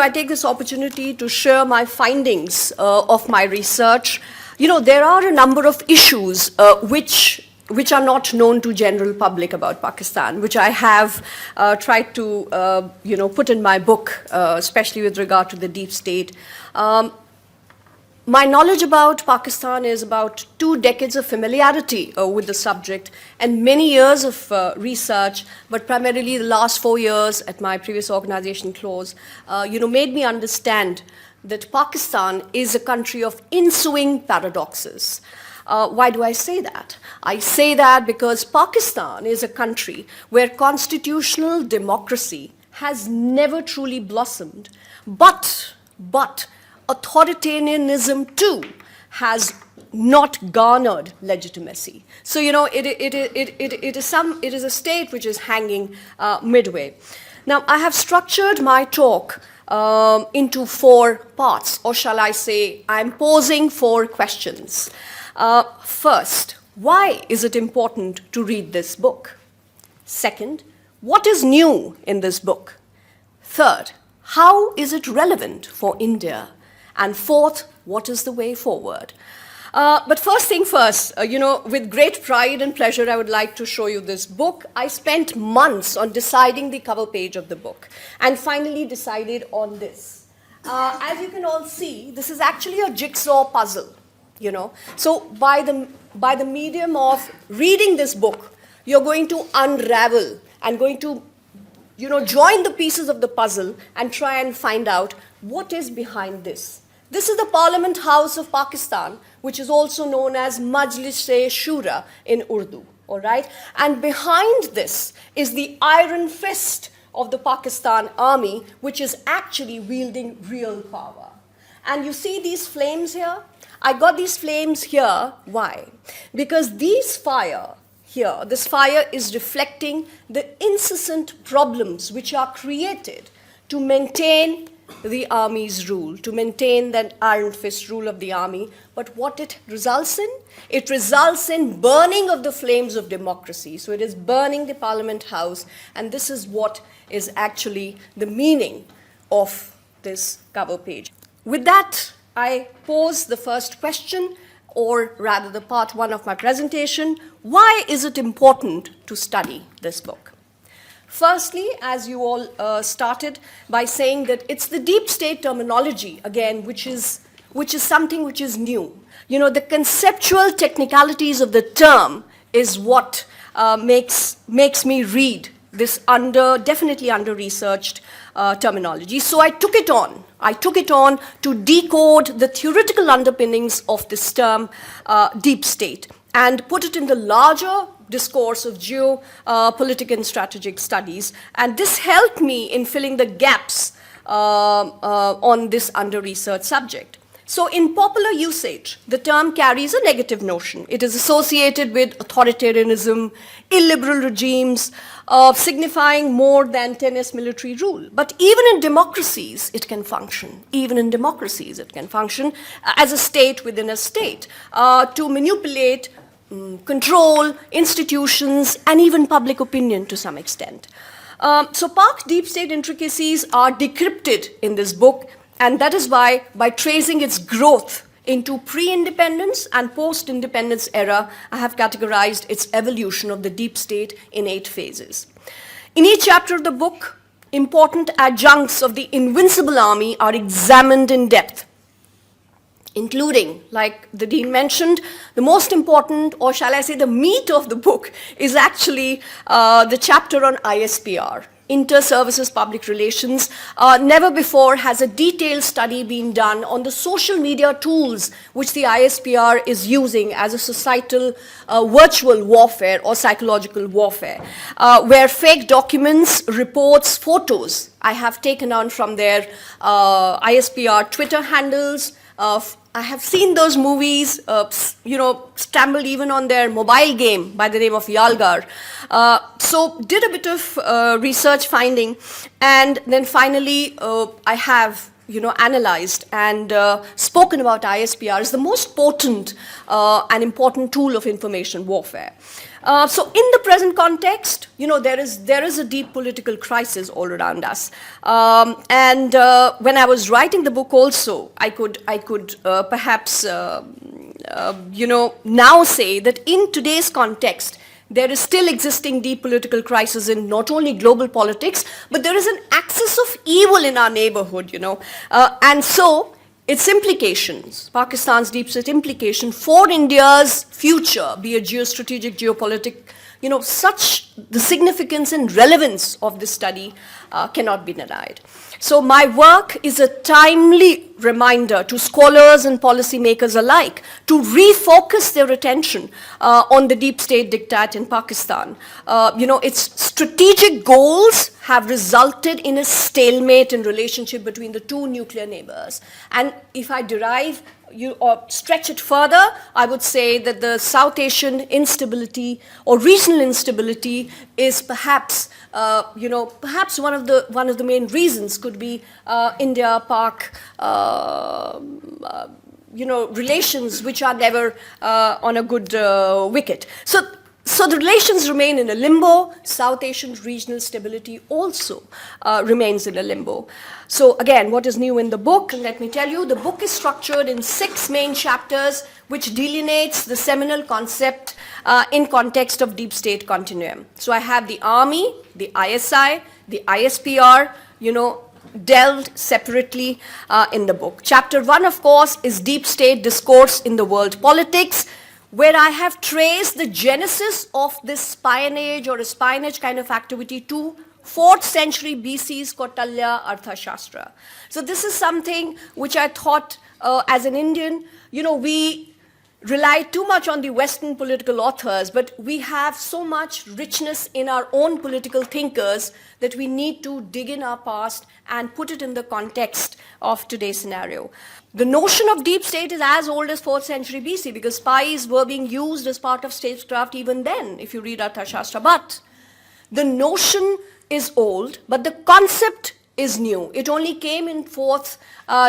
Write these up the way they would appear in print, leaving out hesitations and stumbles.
I take this opportunity to share my findings of my research. There are a number of issues which are not known to general public about Pakistan, which I have tried to put in my book, especially with regard to the deep state. My knowledge about Pakistan is about 2 decades of familiarity with the subject and many years of research, but primarily the last 4 years at my previous organization, CLOSE, made me understand that Pakistan is a country of ensuing paradoxes. Why do I say that? I say that because Pakistan is a country where constitutional democracy has never truly blossomed, but authoritarianism too has not garnered legitimacy. So it is a state which is hanging midway. Now I have structured my talk into 4 parts, or shall I say, I'm posing 4 questions. First, why is it important to read this book? Second, what is new in this book? Third, how is it relevant for India? And fourth, what is the way forward? But first thing first, with great pride and pleasure, I would like to show you this book. I spent months on deciding the cover page of the book and finally decided on this. As you can all see, this is actually a jigsaw puzzle, So by the medium of reading this book, you're going to unravel and going to join the pieces of the puzzle and try and find out what is behind this. This is the Parliament House of Pakistan, which is also known as Majlis-e-Shura in Urdu, all right? And behind this is the iron fist of the Pakistan army, which is actually wielding real power. And you see these flames here? I got these flames here. Why? Because this fire is reflecting the incessant problems which are created to maintain the army's rule, to maintain that iron fist rule of the army. But what it results in? It results in burning of the flames of democracy. So it is burning the Parliament House, and this is what is actually the meaning of this cover page. With that, I pose the first question, or rather the part 1 of my presentation. Why is it important to study this book? Firstly, as you all started by saying that it's the deep state terminology, again, which is something which is new. The conceptual technicalities of the term is what makes me read this definitely under-researched terminology. So I took it on to decode the theoretical underpinnings of this term, deep state, and put it in the larger discourse of geopolitical and strategic studies. And this helped me in filling the gaps on this under-researched subject. So in popular usage, the term carries a negative notion. It is associated with authoritarianism, illiberal regimes, signifying more than tennis military rule. But even in democracies, it can function. Even in democracies, it can function as a state within a state to manipulate, control institutions, and even public opinion to some extent. So Pak's deep state intricacies are decrypted in this book, and that is why, by tracing its growth into pre-independence and post-independence era, I have categorized its evolution of the deep state in 8 phases. In each chapter of the book, important adjuncts of the invincible army are examined in depth, including, like the Dean mentioned, the most important, or shall I say the meat of the book, is actually the chapter on ISPR, Inter-Services Public Relations. Never before has a detailed study been done on the social media tools which the ISPR is using as a societal virtual warfare or psychological warfare, where fake documents, reports, photos I have taken on from their ISPR Twitter handles. I have seen those movies, stumbled even on their mobile game by the name of Yalgar. So did a bit of research finding, and then finally I have analyzed and spoken about ISPR as the most potent and important tool of information warfare. So in the present context, there is a deep political crisis all around us. And when I was writing the book also, I could perhaps, now say that in today's context, there is still existing deep political crisis in not only global politics, but there is an axis of evil in our neighborhood, and so its implications, Pakistan's deep state implication for India's future, be it geostrategic, geopolitic, such the significance and relevance of this study cannot be denied. So my work is a timely reminder to scholars and policymakers alike to refocus their attention on the deep state diktat in Pakistan. Its strategic goals have resulted in a stalemate in relationship between the two nuclear neighbors. And if I derive or stretch it further, I would say that the South Asian instability or regional instability is perhaps, perhaps one of the main reasons could be India-Pak, relations which are never on a good wicket. So the relations remain in a limbo. South Asian regional stability also remains in a limbo. So again, what is new in the book? Let me tell you, the book is structured in 6 main chapters, which delineates the seminal concept in context of deep state continuum. So I have the army, the ISI, the ISPR, delved separately in the book. Chapter 1, of course, is deep state discourse in the world politics, where I have traced the genesis of this spionage or espionage kind of activity to 4th century BC's Kautilya Arthashastra. So this is something which I thought as an Indian, we rely too much on the Western political authors, but we have so much richness in our own political thinkers that we need to dig in our past and put it in the context of today's scenario. The notion of deep state is as old as 4th century BC because spies were being used as part of statecraft even then, if you read Arthashastra. But the notion is old, but the concept is new. It only came in forth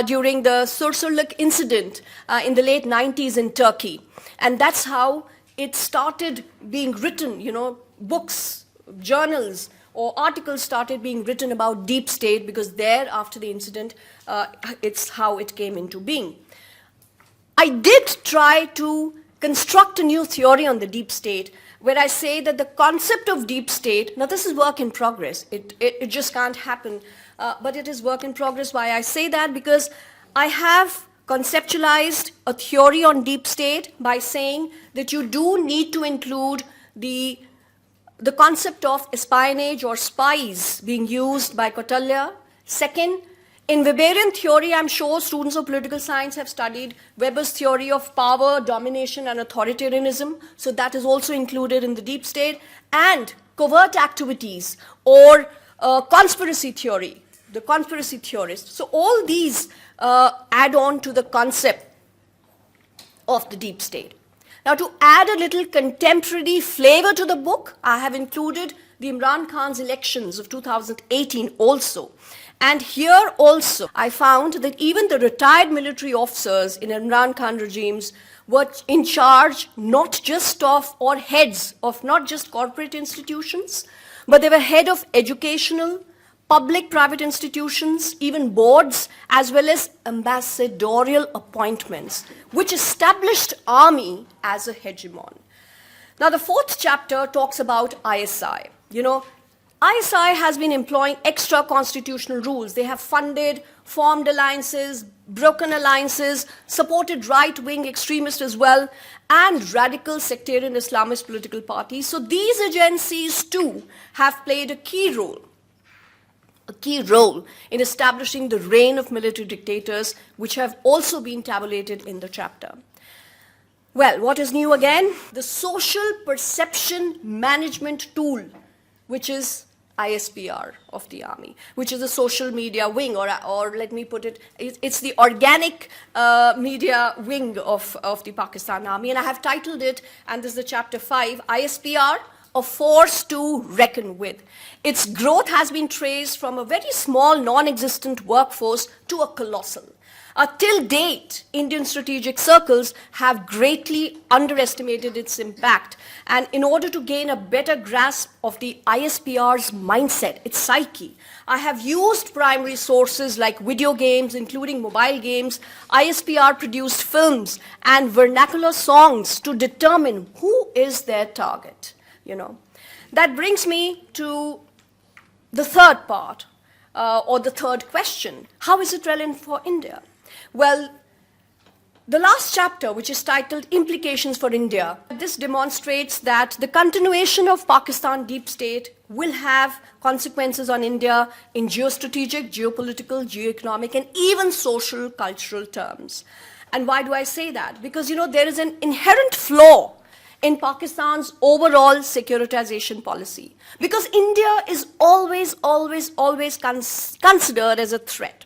during the Sursurluk incident in the late 90s in Turkey. And that's how it started being written, books, journals, or articles started being written about deep state because there, after the incident, it's how it came into being. I did try to construct a new theory on the deep state where I say that the concept of deep state, now this is work in progress, it just can't happen, but it is work in progress. Why I say that? Because I have conceptualized a theory on deep state by saying that you do need to include the concept of espionage or spies being used by Kautilya. Second, in Weberian theory, I'm sure students of political science have studied Weber's theory of power, domination, and authoritarianism. So that is also included in the deep state. And covert activities or conspiracy theory, the conspiracy theorists. So all these add on to the concept of the deep state. Now, to add a little contemporary flavor to the book, I have included the Imran Khan's elections of 2018 also. And here also, I found that even the retired military officers in Imran Khan regimes were in charge not just of, or heads of not just corporate institutions, but they were head of educational, public-private institutions, even boards, as well as ambassadorial appointments, which established army as a hegemon. Now, the 4th chapter talks about ISI. ISI has been employing extra constitutional rules. They have funded, formed alliances, broken alliances, supported right-wing extremists as well, and radical sectarian Islamist political parties. So these agencies too have played a key role in establishing the reign of military dictators, which have also been tabulated in the chapter. Well, what is new again? The social perception management tool, which is ISPR of the army, which is a social media wing, or let me put it, it's the organic media wing of the Pakistan army. And I have titled it, and this is the chapter 5, ISPR, a force to reckon with. Its growth has been traced from a very small, non-existent workforce to a colossal. Till date, Indian strategic circles have greatly underestimated its impact. And in order to gain a better grasp of the ISPR's mindset, its psyche, I have used primary sources like video games, including mobile games, ISPR-produced films, and vernacular songs to determine who is their target. That brings me to the third part, or the third question. How is it relevant for India? Well, the last chapter, which is titled Implications for India, this demonstrates that the continuation of Pakistan deep state will have consequences on India in geostrategic, geopolitical, geoeconomic, and even social, cultural terms. And why do I say that? Because, there is an inherent flaw in Pakistan's overall securitization policy. Because India is always considered as a threat.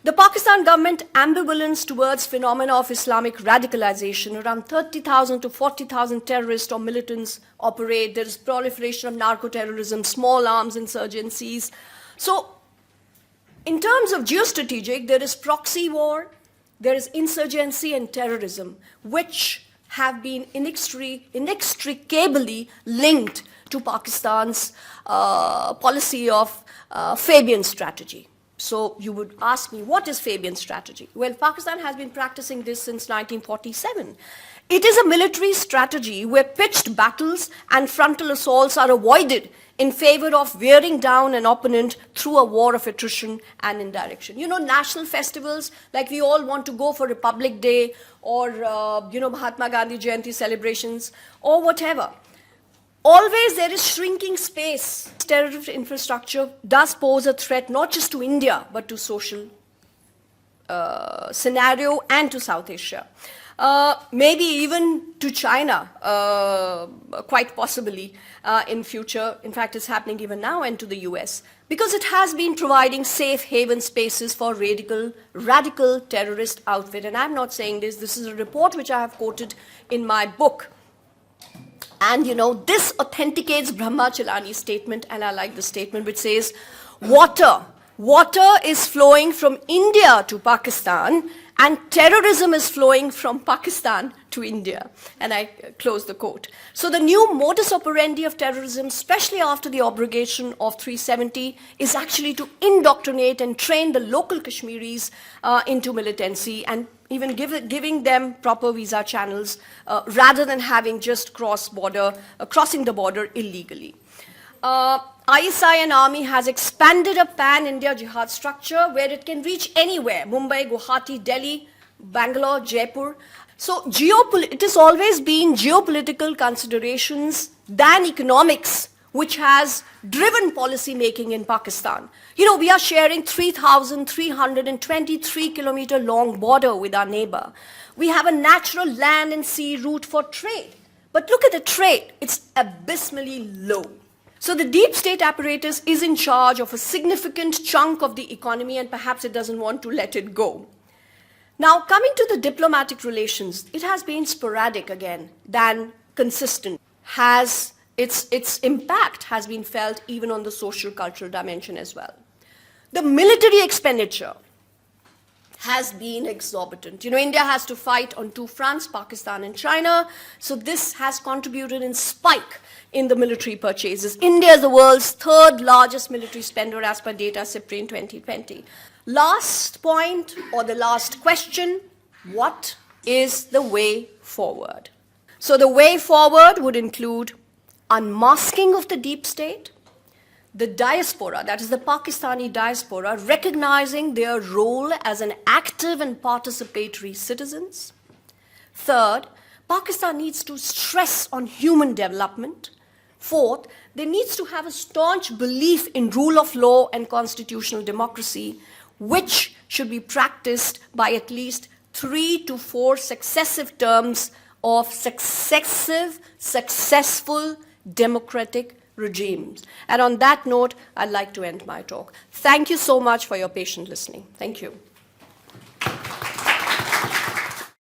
The Pakistan government ambivalence towards phenomena of Islamic radicalization, around 30,000 to 40,000 terrorists or militants operate. There is proliferation of narco-terrorism, small arms insurgencies. So, in terms of geostrategic, there is proxy war, there is insurgency and terrorism, which have been inextricably linked to Pakistan's policy of Fabian strategy. So you would ask me, what is Fabian strategy? Well, Pakistan has been practicing this since 1947. It is a military strategy where pitched battles and frontal assaults are avoided in favor of wearing down an opponent through a war of attrition and indirection. National festivals, like we all want to go for Republic Day or, Mahatma Gandhi Jayanti celebrations or whatever. Always there is shrinking space. Terrorist infrastructure does pose a threat not just to India, but to social scenario and to South Asia. Maybe even to China, quite possibly in future. In fact, it's happening even now, and to the US. Because it has been providing safe haven spaces for radical terrorist outfit. And I'm not saying this. This is a report which I have quoted in my book. And, this authenticates Brahma Chelani's statement, and I like the statement, which says, water is flowing from India to Pakistan, and terrorism is flowing from Pakistan to India. And I close the quote. So the new modus operandi of terrorism, especially after the abrogation of 370, is actually to indoctrinate and train the local Kashmiris into militancy and even giving them proper visa channels rather than having just crossing the border illegally. ISI and army has expanded a pan-India jihad structure where it can reach anywhere, Mumbai, Guwahati, Delhi, Bangalore, Jaipur. So it has always been geopolitical considerations than economics which has driven policy making in Pakistan. We are sharing 3,323 kilometer long border with our neighbor. We have a natural land and sea route for trade. But look at the trade, it's abysmally low. So the deep state apparatus is in charge of a significant chunk of the economy, and perhaps it doesn't want to let it go. Now, coming to the diplomatic relations, it has been sporadic again than consistent. Its impact has been felt even on the social cultural dimension as well. The military expenditure has been exorbitant. India has to fight on two fronts, Pakistan and China. So this has contributed in spike in the military purchases. India is the world's third largest military spender as per data SIPRI in 2020. Last point, or the last question, what is the way forward? So the way forward would include unmasking of the deep state, the diaspora, that is the Pakistani diaspora, recognizing their role as an active and participatory citizens. Third, Pakistan needs to stress on human development. Fourth, there needs to have a staunch belief in rule of law and constitutional democracy, which should be practiced by at least 3 to 4 successive terms of successful democratic regimes. And on that note, I'd like to end my talk. Thank you so much for your patient listening. Thank you.